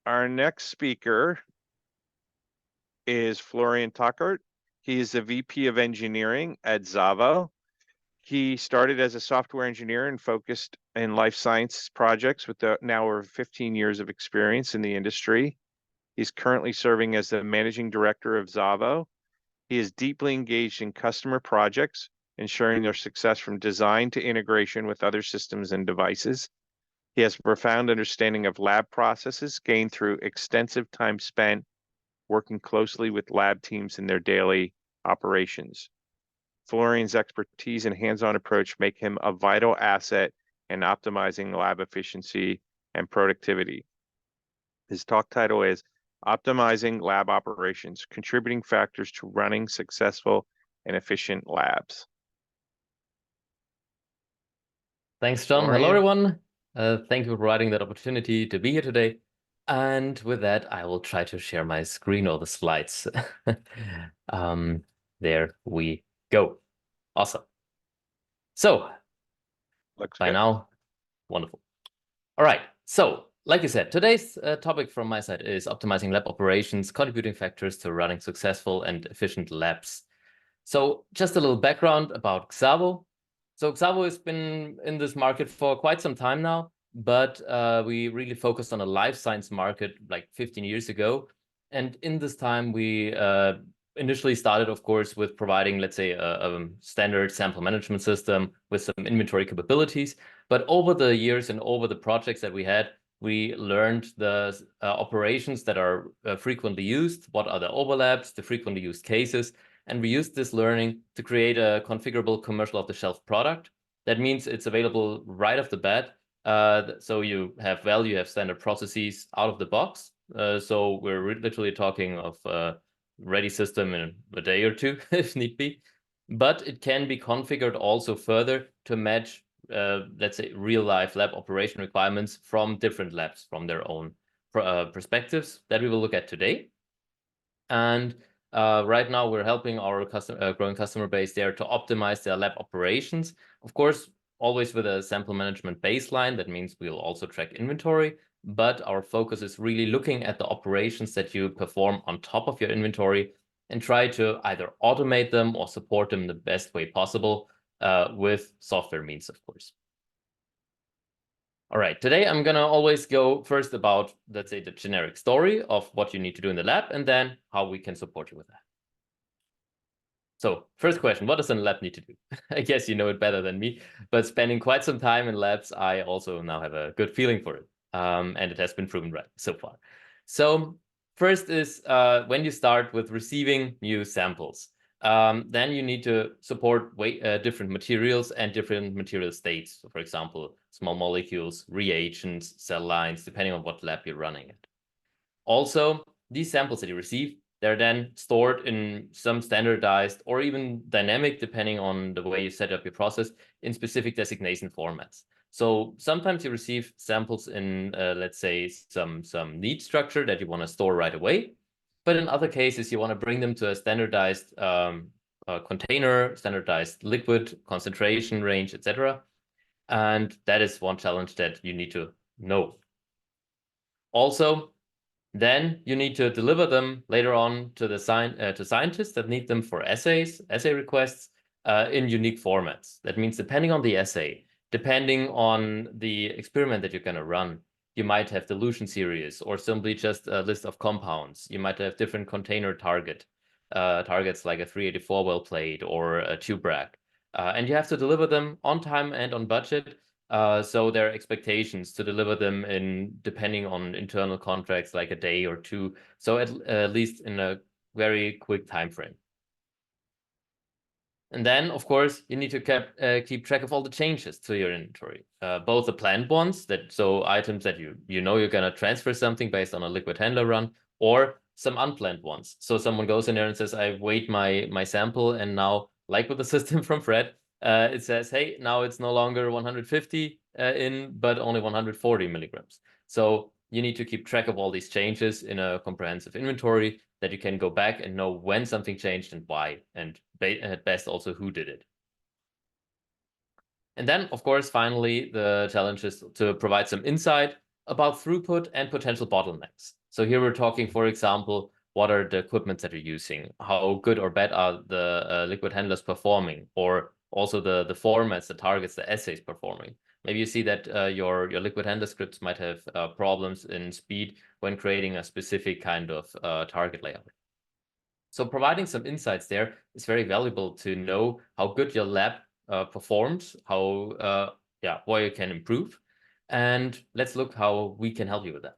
Our next speaker is Florian Tauchert. He is the VP of Engineering at Xavo. He started as a software engineer and focused in life science projects with now over 15 years of experience in the industry. He's currently serving as the managing director of Xavo. He is deeply engaged in customer projects, ensuring their success from design to integration with other systems and devices. He has a profound understanding of lab processes gained through extensive time spent working closely with lab teams in their daily operations. Florian's expertise and hands-on approach make him a vital asset in optimizing lab efficiency and productivity. His talk title is Optimizing Lab Operations, Contributing Factors to Running Successful and Efficient Labs. Thanks, John. Florian. Hello, everyone. Thank you for providing that opportunity to be here today. And with that, I will try to share my screen or the slides. There we go. Awesome. So, Looks by good. now, wonderful. All right. So, like you said, today's topic from my side is optimizing lab operations, contributing factors to running successful and efficient labs. So, just a little background about Xavo. So Xavo has been in this market for quite some time now, but we really focused on a life science market like 15 years ago. And in this time, we initially started, of course, with providing, let's say, a standard sample management system with some inventory capabilities. But over the years and over the projects that we had, we learned the operations that are frequently used, what are the overlaps, the frequently used cases, and we used this learning to create a configurable commercial off-the-shelf product. That means it's available right off the bat. So you have value, you have standard processes out of the box. So we're literally talking of a ready system in a day or two, if need be. But it can be configured also further to match, let's say, real-life lab operation requirements from different labs, from their own perspectives that we will look at today. And right now, we're helping our growing customer base there to optimize their lab operations. Of course, always with a sample management baseline. That means we'll also track inventory, but our focus is really looking at the operations that you perform on top of your inventory and try to either automate them or support them the best way possible with software means, of course. All right, today I'm gonna always go first about, let's say, the generic story of what you need to do in the lab and then how we can support you with that. So first question, what does a lab need to do? I guess you know it better than me, but spending quite some time in labs, I also now have a good feeling for it. And it has been proven right so far. So first is when you start with receiving new samples. Then you need to support different materials and different material states. So for example, small molecules, reagents, cell lines, depending on what lab you're running at. Also, these samples that you receive, they're then stored in some standardized or even dynamic, depending on the way you set up your process, in specific designation formats. So sometimes you receive samples in, let's say, some neat structure that you want to store right away. But in other cases, you want to bring them to a standardized container, standardized liquid concentration range, etc. And that is one challenge that you need to know. Also, then you need to deliver them later on to the scientists that need them for assay requests in unique formats. That means depending on the assay, depending on the experiment that you're going to run, you might have dilution series or simply just a list of compounds. You might have different container targets like a 384 well plate or a tube rack. And you have to deliver them on time and on budget. So there are expectations to deliver them depending on internal contracts, like a day or two. So at least in a very quick time frame. And then, of course, you need to keep track of all the changes to your inventory, both the planned ones, so items that you know you're going to transfer something based on a liquid handler run, or some unplanned ones. So someone goes in there and says, I weighed my sample, and now, like with the system from Fred, it says, hey, now it's no longer 150 but only 140 milligrams. So you need to keep track of all these changes in a comprehensive inventory that you can go back and know when something changed and why, and at best also who did it. And then, of course, finally, the challenge is to provide some insight about throughput and potential bottlenecks. So here we're talking, for example, what are the equipment that you're using? How good or bad are the liquid handlers performing? Or also the formats, the targets, the assays performing. Maybe you see that your liquid handler scripts might have problems in speed when creating a specific kind of target layout. So providing some insights there is very valuable to know how good your lab performs, how what you can improve. And let's look how we can help you with that.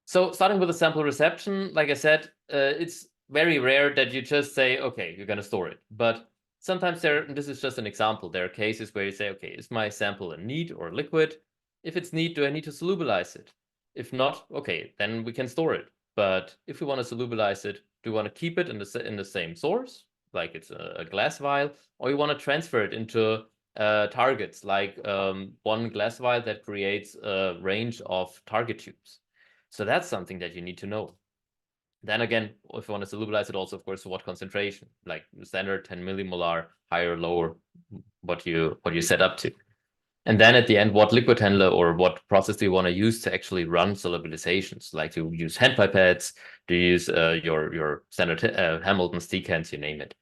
So starting with the sample reception, like I said, it's very rare that you just say, okay, you're going to store it. But sometimes this is just an example, there are cases where you say, okay, is my sample a neat or liquid? If it's neat, do I need to solubilize it? If not, okay, then we can store it. But if we want to solubilize it, do we want to keep it in the same source, like it's a glass vial, or you want to transfer it into targets, like one glass vial that creates a range of target tubes? So that's something that you need to know. Then again, if you want to solubilize it also, of course, what concentration, like standard 10 millimolar, higher, lower, what you set up to. And then at the end, what liquid handler or what process do you want to use to actually run solubilizations? Like to use hand pipettes, to use your standard Hamilton's decants, you name it.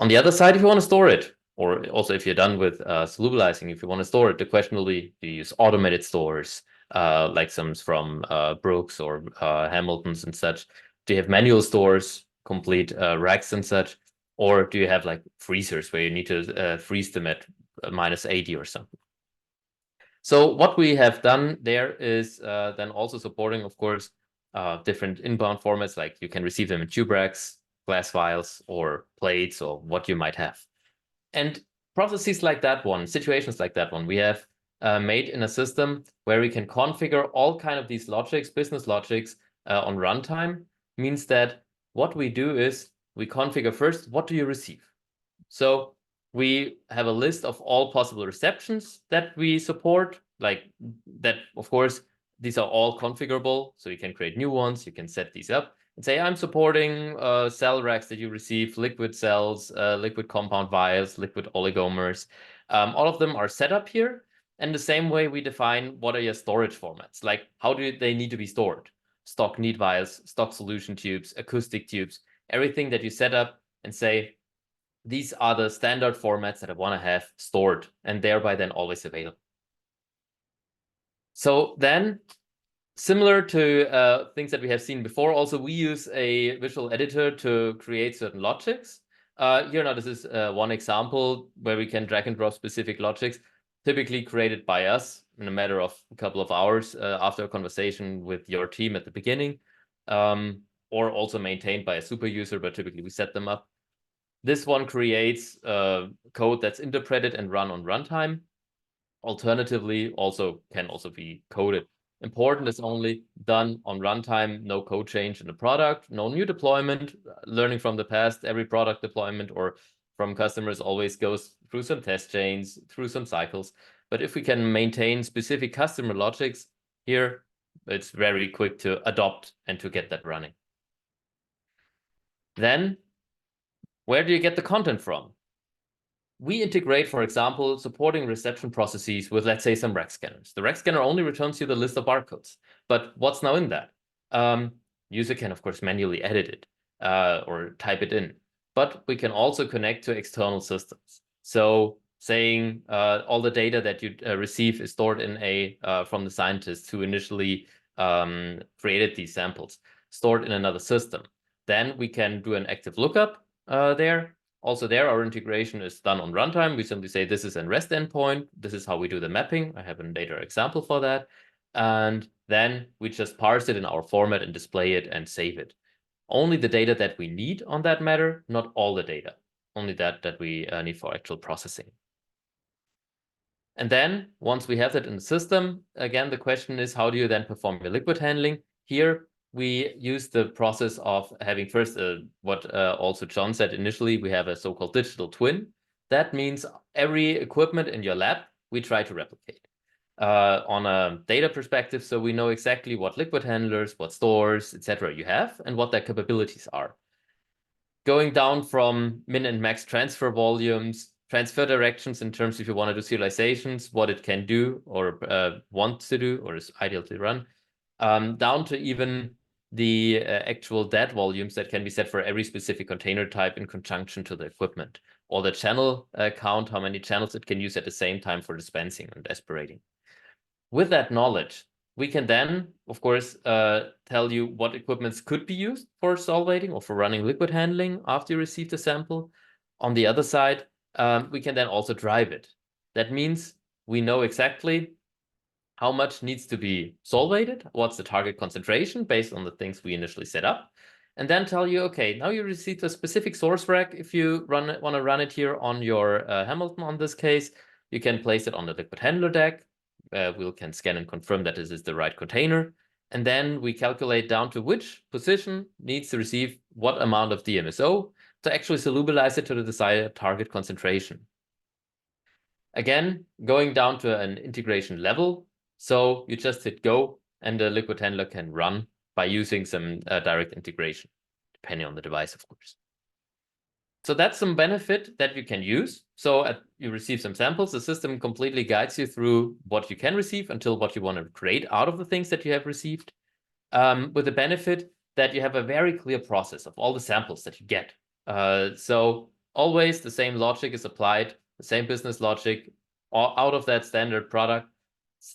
On the other side, if you want to store it, or also if you're done with solubilizing, if you want to store it, the question will be, do you use automated stores, like some from Brooks or Hamilton's and such? Do you have manual stores, complete racks and such? Or do you have like freezers where you need to freeze them at -80 or something? So what we have done there is then also supporting, of course, different inbound formats, like you can receive them in tube racks, glass vials, or plates, or what you might have. And processes like that one, situations like that one, we have made in a system where we can configure all kind of these logics, business logics on runtime. Means that what we do is we configure first, what do you receive? So we have a list of all possible receptions that we support, like that, of course, these are all configurable. So you can create new ones, you can set these up and say, I'm supporting cell racks that you receive, liquid cells, liquid compound vials, liquid oligomers. All of them are set up here. And the same way we define what are your storage formats, like how do they need to be stored? Stock neat vials, stock solution tubes, acoustic tubes, everything that you set up and say, these are the standard formats that I want to have stored and thereby then always available. So then, similar to things that we have seen before, also we use a visual editor to create certain logics. Here now, this is one example where we can drag and drop specific logics, typically created by us in a matter of a couple of hours after a conversation with your team at the beginning, or also maintained by a super user, but typically we set them up. This one creates code that's interpreted and run on runtime. Alternatively, can also be coded. Important is only done on runtime, no code change in the product, no new deployment. Learning from the past, every product deployment or from customers always goes through some test chains, through some cycles. But if we can maintain specific customer logics here, it's very quick to adopt and to get that running. Then, where do you get the content from? We integrate, for example, supporting reception processes with, let's say, some rack scanners. The rack scanner only returns you the list of barcodes. But what's now in that? User can, of course, manually edit it or type it in. But we can also connect to external systems. So saying all the data that you receive is stored in from the scientists who initially created these samples, stored in another system. Then we can do an active lookup there. Also there, our integration is done on runtime. We simply say this is a REST endpoint. This is how we do the mapping. I have a later example for that. And then we just parse it in our format and display it and save it. Only the data that we need on that matter, not all the data. Only that we need for actual processing. And then once we have that in the system, again, the question is, how do you then perform your liquid handling? Here, we use the process of having first what also John said initially, we have a so-called digital twin. That means every equipment in your lab, we try to replicate on a data perspective. So we know exactly what liquid handlers, what stores, etc. you have and what their capabilities are. Going down from min and max transfer volumes transfer directions in terms if you want to do serializations, what it can do or wants to do or is ideal to run, down to even the actual DAT volumes that can be set for every specific container type in conjunction to the equipment, or the channel count, how many channels it can use at the same time for dispensing and aspirating. With that knowledge, we can then, of course, tell you what equipments could be used for solvating or for running liquid handling after you receive the sample. On the other side, we can then also drive it. That means we know exactly how much needs to be solvated, what's the target concentration based on the things we initially set up, and then tell you, okay, now you received a specific source rack. If you want to run it here on your Hamilton, on this case, you can place it on the liquid handler deck. We can scan and confirm that this is the right container. And then we calculate down to which position needs to receive what amount of DMSO to actually solubilize it to the desired target concentration. Again, going down to an integration level. So you just hit go and the liquid handler can run by using some direct integration, depending on the device, of course. So that's some benefit that you can use. So you receive some samples, the system completely guides you through what you can receive until what you want to create out of the things that you have received, with the benefit that you have a very clear process of all the samples that you get. So always the same logic is applied, the same business logic out of that standard product,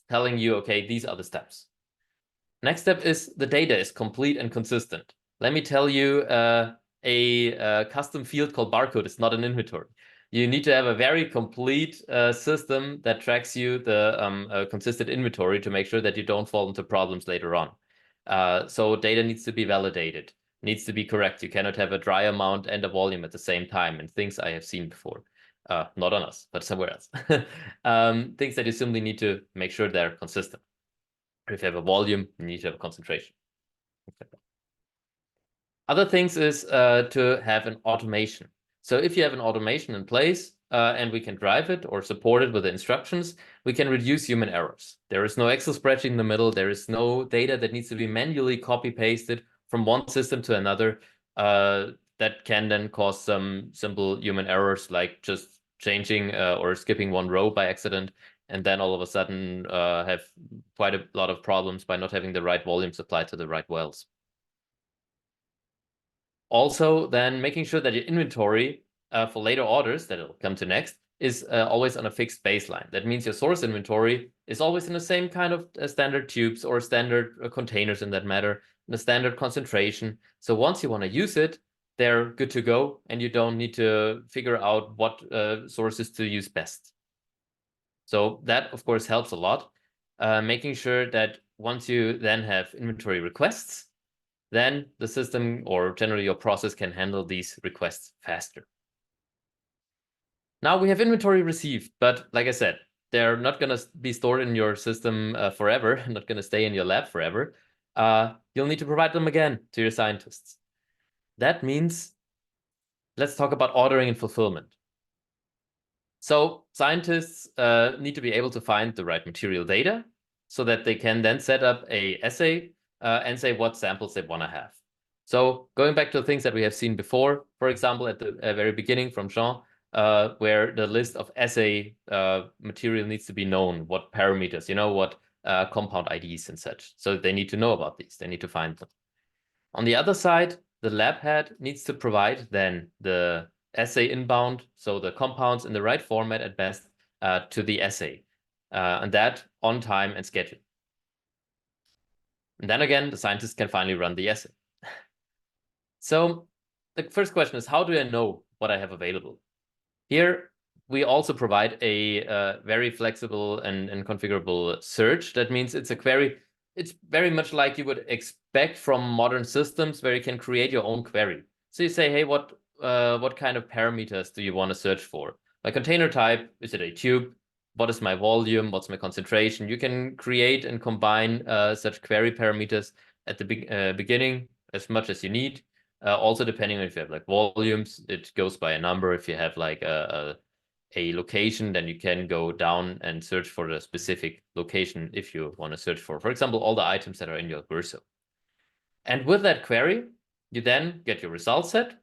telling you, okay, these are the steps. Next step is the data is complete and consistent. Let me tell you, a custom field called barcode is not an inventory. You need to have a very complete system that tracks you the consistent inventory to make sure that you don't fall into problems later on. So data needs to be validated, needs to be correct. You cannot have a dry amount and a volume at the same time, and things I have seen before. Not on us, but somewhere else. Things that you simply need to make sure they're consistent. If you have a volume, you need to have a concentration. Other things is to have an automation. So if you have an automation in place and we can drive it or support it with the instructions, we can reduce human errors. There is no Excel spreadsheet in the middle. There is no data that needs to be manually copy-pasted from one system to another. That can then cause some simple human errors, like just changing or skipping one row by accident, and then all of a sudden have quite a lot of problems by not having the right volumes applied to the right wells. Also, then making sure that your inventory for later orders that will come to next is always on a fixed baseline. That means your source inventory is always in the same kind of standard tubes or standard containers in that matter, in the standard concentration. So once you want to use it, they're good to go, and you don't need to figure out what sources to use best. So that, of course, helps a lot, making sure that once you then have inventory requests, then the system or generally your process can handle these requests faster. Now we have inventory received, but like I said, they're not going to be stored in your system forever, not going to stay in your lab forever. You'll need to provide them again to your scientists. That means, let's talk about ordering and fulfillment. So scientists need to be able to find the right material data so that they can then set up a assay and say what samples they want to have. So going back to the things that we have seen before, for example, at the very beginning from Jean, where the list of assay material needs to be known, what parameters, what compound IDs and such. So they need to know about these. They need to find them. On the other side, the lab head needs to provide then the assay inbound, so the compounds in the right format at best, to the assay, and that on time and schedule. And then again, the scientists can finally run the assay. So the first question is, how do I know what I have available? Here, we also provide a very flexible and configurable search. That means it's a query. It's very much like you would expect from modern systems, where you can create your own query. So you say, hey, what kind of parameters do you want to search for? My container type, is it a tube? What is my volume? What's my concentration? You can create and combine such query parameters at the beginning as much as you need. Also, depending on if you have like volumes, it goes by a number. If you have like a location, then you can go down and search for the specific location if you want to search for example, all the items that are in your verso. And with that query, you then get your result set.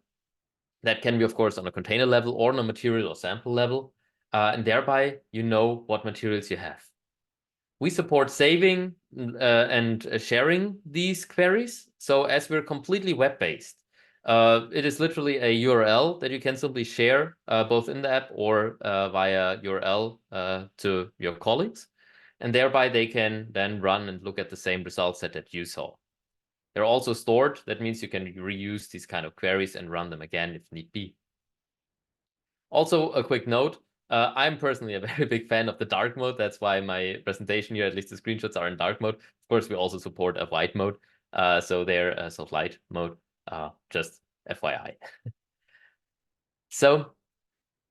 That can be, of course, on a container level or on a material or sample level. And thereby, you know what materials you have. We support saving and sharing these queries. So as we're completely web-based, it is literally a URL that you can simply share both in the app or via URL to your colleagues. And thereby they can then run and look at the same result set that you saw. They're also stored. That means you can reuse these kind of queries and run them again if need be. Also, a quick note, I'm personally a very big fan of the dark mode. That's why my presentation here, at least the screenshots, are in dark mode. Of course, we also support a white mode. So they're light mode, just FYI. So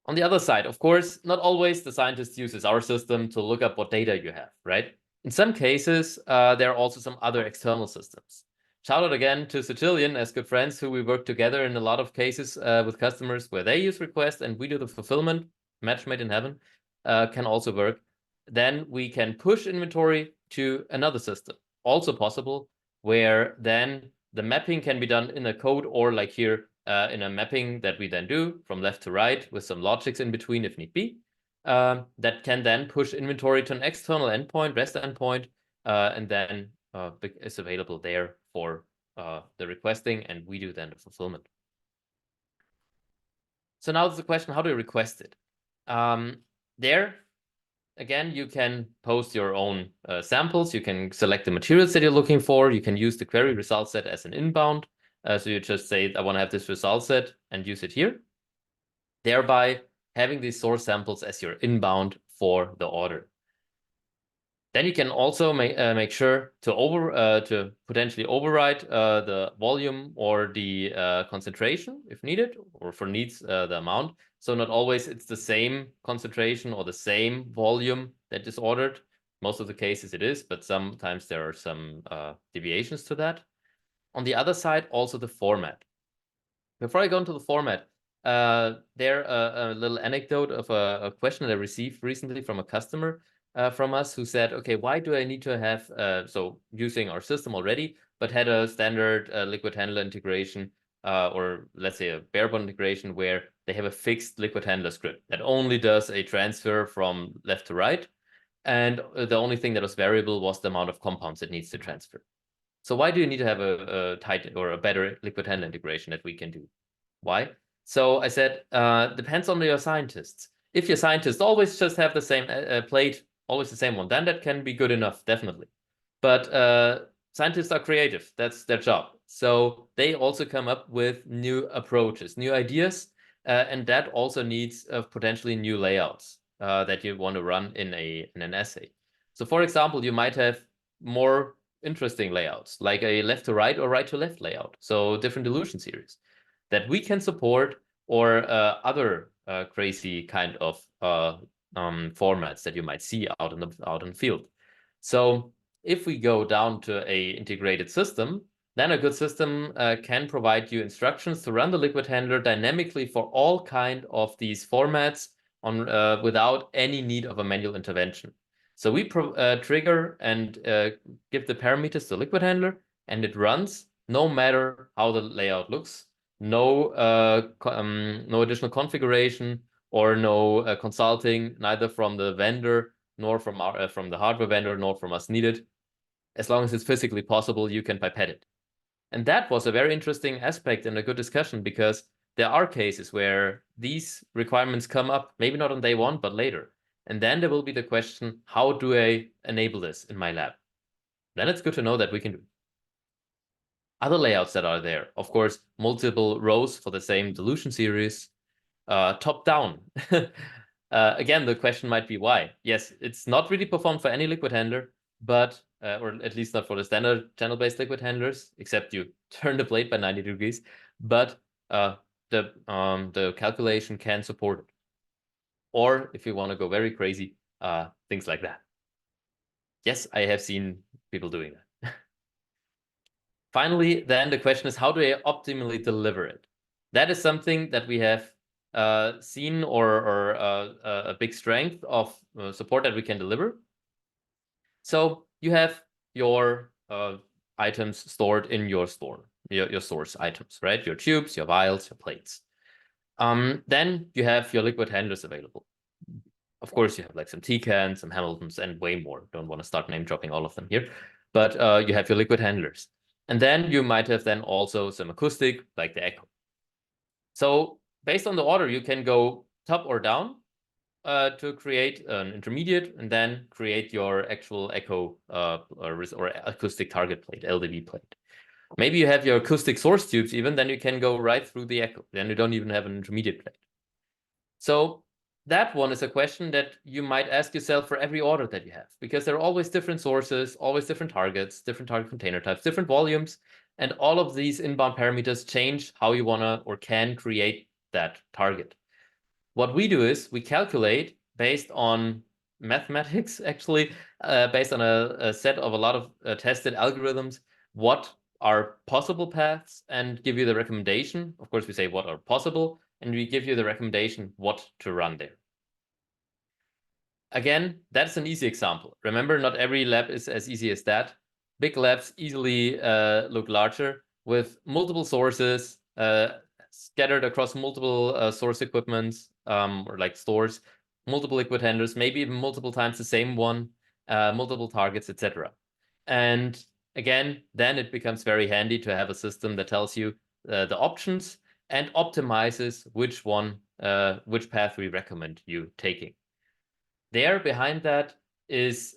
on the other side, of course, not always the scientist uses our system to look up what data you have, right? In some cases, there are also some other external systems. Shout out again to Cecilian as good friends who we work together in a lot of cases with customers where they use request and we do the fulfillment. Match made in heaven can also work. Then we can push inventory to another system. Also possible where then the mapping can be done in a code or like here in a mapping that we then do from left to right with some logics in between if need be. That can then push inventory to an external endpoint, REST endpoint, and then is available there for the requesting, and we do then the fulfillment. So now there's the question, how do you request it? There, again, you can post your own samples. You can select the materials that you're looking for. You can use the query result set as an inbound. So you just say, I want to have this result set and use it here. Thereby having these source samples as your inbound for the order. Then you can also make sure to potentially override the volume or the concentration if needed, or for needs the amount. So not always it's the same concentration or the same volume that is ordered. Most of the cases it is, but sometimes there are some deviations to that. On the other side, also the format. Before I go into the format, there a little anecdote of a question that I received recently from a customer from us who said, okay, why do I need to have, so using our system already, but had a standard liquid handler integration or let's say a barebone integration where they have a fixed liquid handler script that only does a transfer from left to right. And the only thing that was variable was the amount of compounds it needs to transfer. So why do you need to have a tight or a better liquid handler integration that we can do? Why? So I said, depends on your scientists. If your scientists always just have the same plate, always the same one, then that can be good enough, definitely. But scientists are creative. That's their job. So they also come up with new approaches, new ideas, and that also needs potentially new layouts that you want to run in an assay. So for example, you might have more interesting layouts, like a left to right or right to left layout. So different dilution series that we can support, or other crazy kind of formats that you might see out in the field. So if we go down to a integrated system, then a good system can provide you instructions to run the liquid handler dynamically for all kind of these formats on without any need of a manual intervention. So we trigger and give the parameters to liquid handler, and it runs no matter how the layout looks. No additional configuration or no consulting, neither from the vendor nor from the hardware vendor nor from us needed. As long as it's physically possible, you can pipette it. And that was a very interesting aspect and a good discussion, because there are cases where these requirements come up, maybe not on day one, but later. And then there will be the question, how do I enable this in my lab? Then it's good to know that we can do it. Other layouts that are there, of course, multiple rows for the same dilution series, top down. Again, the question might be why. Yes, it's not really performed for any liquid handler, but or at least not for the standard channel-based liquid handlers, except you turn the plate by 90 degrees. But the calculation can support it. Or if you want to go very crazy, things like that. Yes, I have seen people doing that. Finally, then the question is, how do I optimally deliver it? That is something that we have seen, or a big strength of support that we can deliver. So you have your items stored in your store, your source items, right? Your tubes, your vials, your plates. Then you have your liquid handlers available. Of course, you have like some Tcans, some Hamiltons, and way more. Don't want to start name dropping all of them here, but you have your liquid handlers. And then you might have then also some acoustic, like the echo. So based on the order, you can go top or down to create an intermediate, and then create your actual echo or acoustic target plate, LDV plate. Maybe you have your acoustic source tubes even, then you can go right through the echo. Then you don't even have an intermediate plate. So that one is a question that you might ask yourself for every order that you have, because there are always different sources, always different targets, different target container types, different volumes, and all of these inbound parameters change how you want to or can create that target. What we do is we calculate based on mathematics, actually, based on a set of a lot of tested algorithms, what are possible paths, and give you the recommendation. Of course, we say what are possible, and we give you the recommendation what to run there. Again, that's an easy example. Remember, not every lab is as easy as that. Big labs easily look larger with multiple sources scattered across multiple source equipments or like stores, multiple liquid handlers, maybe even multiple times the same one, multiple targets, etc. And again, then it becomes very handy to have a system that tells you the options and optimizes which path we recommend you taking. There behind that is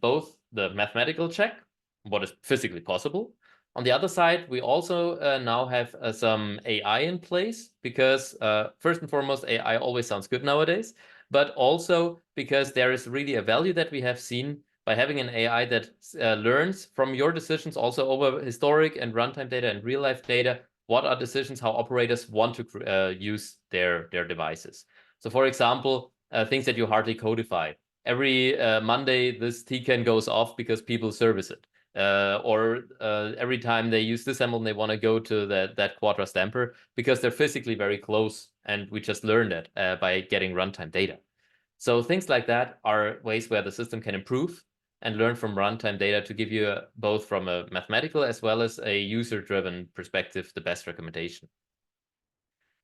both the mathematical check, what is physically possible. On the other side, we also now have some AI in place, because first and foremost, AI always sounds good nowadays, but also because there is really a value that we have seen by having an AI that learns from your decisions also over historic and runtime data and real life data. What are decisions, how operators want to use their devices. So for example, things that you hardly codify. Every Monday, this Tcan goes off because people service it. Or every time they use this Hamilton, they want to go to that Quadra stamper because they're physically very close, and we just learned that by getting runtime data. So things like that are ways where the system can improve and learn from runtime data to give you both from a mathematical as well as a user-driven perspective the best recommendation.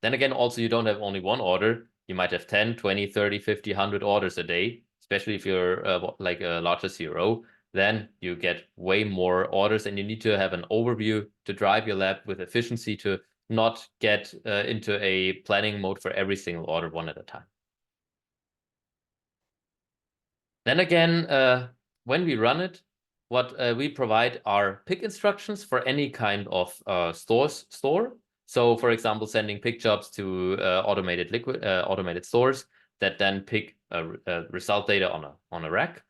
Then again, also, you don't have only one order. You might have 10, 20, 30, 50, 100 orders a day, especially if you're like a larger CRO. Then you get way more orders, and you need to have an overview to drive your lab with efficiency to not get into a planning mode for every single order one at a time. Then again, when we run it, what we provide are pick instructions for any kind of store. So, for example, sending pick jobs to automated stores that then pick result data on a rack,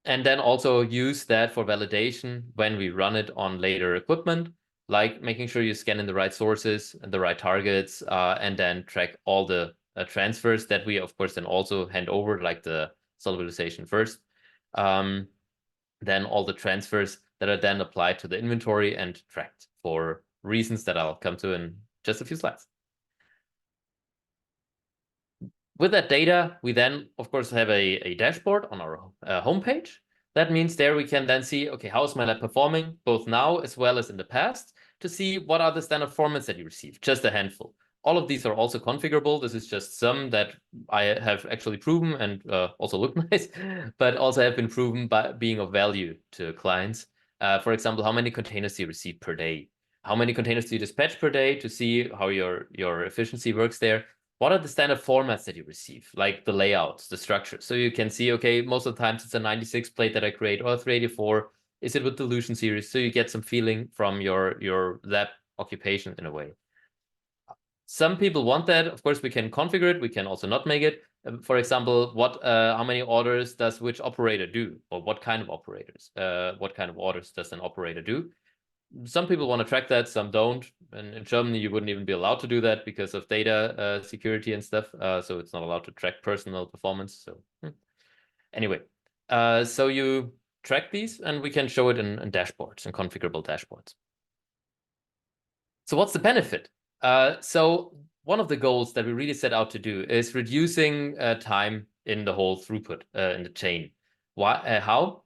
and then also use that for validation when we run it on later equipment, like making sure you scan in the right sources and the right targets, and then track all the transfers that we, of course, then also hand over, like the solubilization first. Then all the transfers that are then applied to the inventory and tracked for reasons that I'll come to in just a few slides. With that data, we then, of course, have a dashboard on our homepage. That means there we can then see, okay, how is my lab performing, both now as well as in the past, to see what are the standard formats that you receive, just a handful. All of these are also configurable. This is just some that I have actually proven and also look nice, but also have been proven by being of value to clients. For example, how many containers do you receive per day? How many containers do you dispatch per day, to see how your efficiency works there? What are the standard formats that you receive, like the layouts, the structure? So you can see, okay, most of the times it's a 96 plate that I create, or a 384. Is it with dilution series? So you get some feeling from your lab occupation in a way. Some people want that. Of course, we can configure it. We can also not make it. For example, how many orders does which operator do, or what kind of operators? What kind of orders does an operator do? Some people want to track that, some don't. And in Germany, you wouldn't even be allowed to do that because of data security and stuff. So it's not allowed to track personal performance. So anyway, so you track these, and we can show it in dashboards and configurable dashboards. So what's the benefit? So one of the goals that we really set out to do is reducing time in the whole throughput in the chain. Why? How?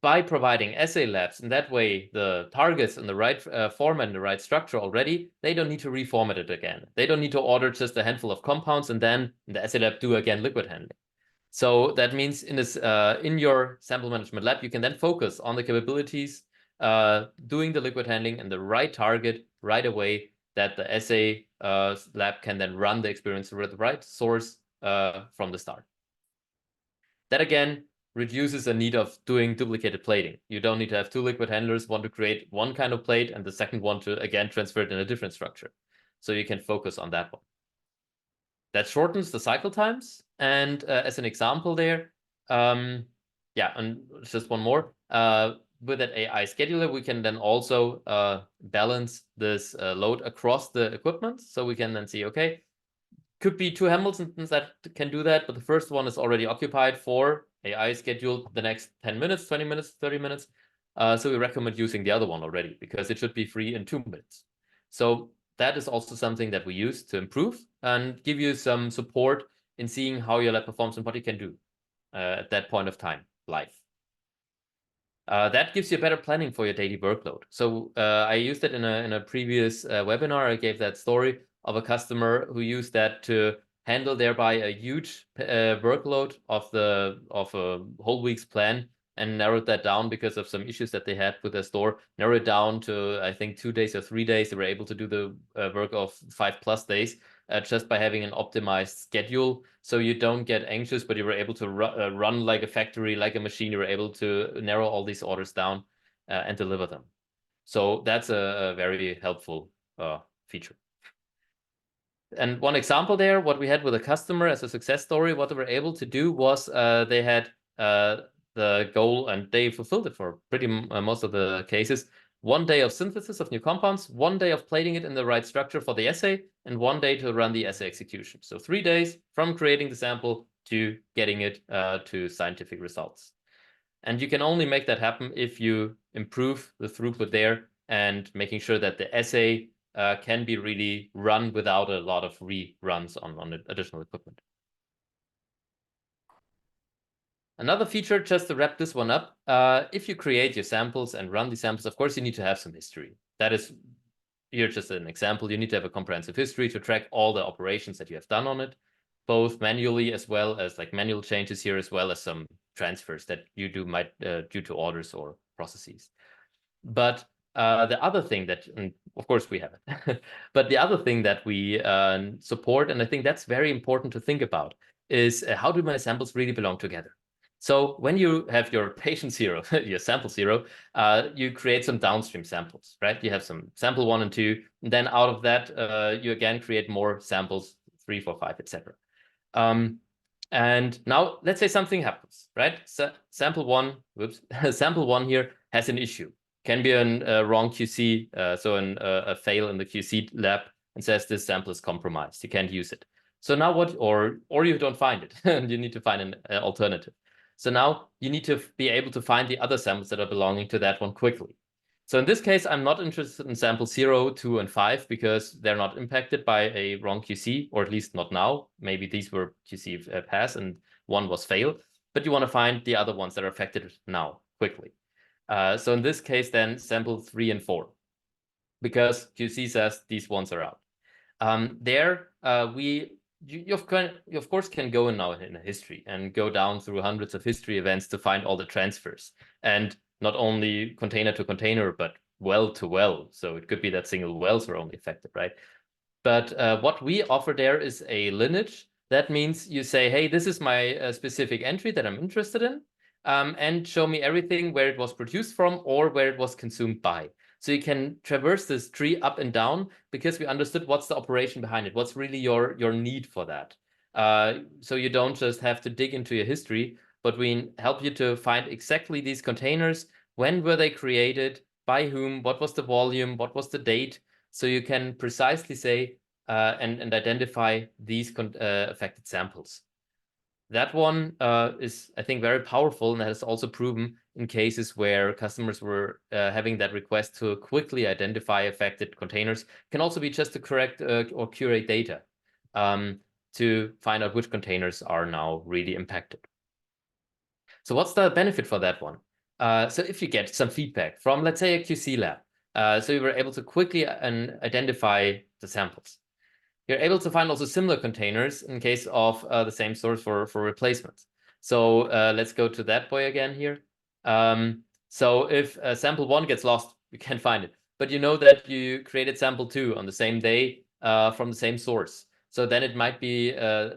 by providing assay labs, in that way, the targets in the right format, in the right structure already, they don't need to reformat it again. They don't need to order just a handful of compounds and then in the assay lab do again liquid handling. So that means in your sample management lab, you can then focus on the capabilities, doing the liquid handling and the right target right away, that the assay lab can then run the experiments with the right source from the start. That again reduces the need of doing duplicated plating. You don't need to have two liquid handlers, one to create one kind of plate and the second one to again transfer it in a different structure. So you can focus on that one. That shortens the cycle times. And as an example there, yeah, and just one more. With that AI scheduler, we can then also balance this load across the equipment. So we can then see, okay, could be two Hamiltons that can do that, but the first one is already occupied for AI scheduled the next 10 minutes, 20 minutes, 30 minutes. So we recommend using the other one already because it should be free in 2 minutes. So that is also something that we use to improve and give you some support in seeing how your lab performs and what you can do at that point of time live. That gives you better planning for your daily workload. So I used it in a previous webinar. I gave that story of a customer who used that to handle thereby a huge workload of a whole week's plan and narrowed that down because of some issues that they had with their store, narrowed down to, I think, 2 days or 3 days. They were able to do the work of 5+ days just by having an optimized schedule. So you don't get anxious, but you were able to run like a factory, like a machine. You were able to narrow all these orders down and deliver them. So that's a very helpful feature. And one example there, what we had with a customer as a success story, what they were able to do was they had the goal, and they fulfilled it for pretty most of the cases. 1 day of synthesis of new compounds, 1 day of plating it in the right structure for the assay, and 1 day to run the assay execution. So 3 days from creating the sample to getting it to scientific results. And you can only make that happen if you improve the throughput there and making sure that the assay can be really run without a lot of reruns on additional equipment. Another feature, just to wrap this one up, if you create your samples and run these samples, of course, you need to have some history. That is, here's just an example. You need to have a comprehensive history to track all the operations that you have done on it, both manually as well as like manual changes here, as well as some transfers that you do might due to orders or processes. But the other thing that, and of course we have it, but the other thing that we support, and I think that's very important to think about, is how do my samples really belong together? So when you have your patient zero, your sample zero, you create some downstream samples, right? You have some sample 1 and 2, and then out of that, you again create more samples, 3, 4, 5, etc. And now let's say something happens, right? So sample 1, whoops, sample 1 here has an issue. Can be a wrong QC, so a fail in the QC lab and says this sample is compromised. You can't use it. So now what, or you don't find it, and you need to find an alternative. So now you need to be able to find the other samples that are belonging to that one quickly. So in this case, I'm not interested in sample 0, 2, and 5 because they're not impacted by a wrong QC, or at least not now. Maybe these were QC pass and one was fail, but you want to find the other ones that are affected now quickly. So in this case, then sample 3 and 4, because QC says these ones are out. You of course can go now in a history and go down through hundreds of history events to find all the transfers, and not only container to container, but well to well. So it could be that single wells were only affected, right? But what we offer there is a lineage. That means you say, hey, this is my specific entry that I'm interested in, and show me everything where it was produced from or where it was consumed by. So you can traverse this tree up and down because we understood what's the operation behind it, what's really your need for that. So you don't just have to dig into your history, but we help you to find exactly these containers. When were they created? By whom? What was the volume? What was the date? So you can precisely say and identify these affected samples. That one is, I think, very powerful, and has also proven in cases where customers were having that request to quickly identify affected containers. Can also be just to correct or curate data to find out which containers are now really impacted. So what's the benefit for that one? So if you get some feedback from, let's say, a QC lab, so you were able to quickly identify the samples. You're able to find also similar containers in case of the same source for replacements. So let's go to that boy again here. So if sample 1 gets lost, you can't find it. But you know that you created sample 2 on the same day from the same source. So then it might be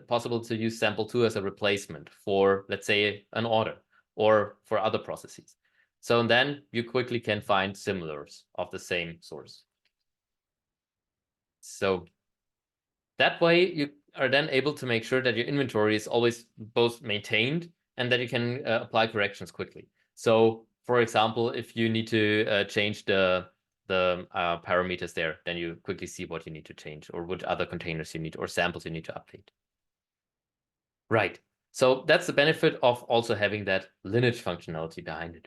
possible to use sample 2 as a replacement for, let's say, an order or for other processes. So then you quickly can find similars of the same source. So that way you are then able to make sure that your inventory is always both maintained and that you can apply corrections quickly. So for example, if you need to change the parameters there, then you quickly see what you need to change or which other containers you need or samples you need to update. Right. So that's the benefit of also having that lineage functionality behind it.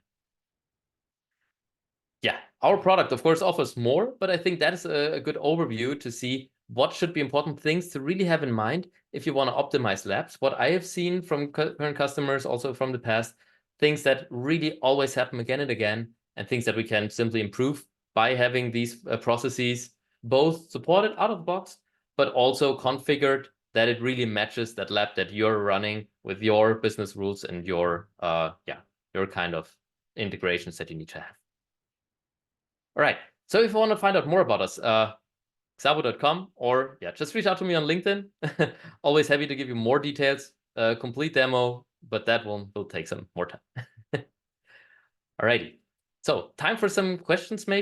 Yeah, our product, of course, offers more, but I think that is a good overview to see what should be important things to really have in mind if you want to optimize labs. What I have seen from current customers, also from the past, things that really always happen again and again, and things that we can simply improve by having these processes both supported out of the box, but also configured that it really matches that lab that you're running with your business rules and your kind of integrations that you need to have. All right. So if you want to find out more about us, Xavo.com, or just reach out to me on LinkedIn. Always happy to give you more details, complete demo, but that one will take some more time. All righty. So time for some questions, maybe.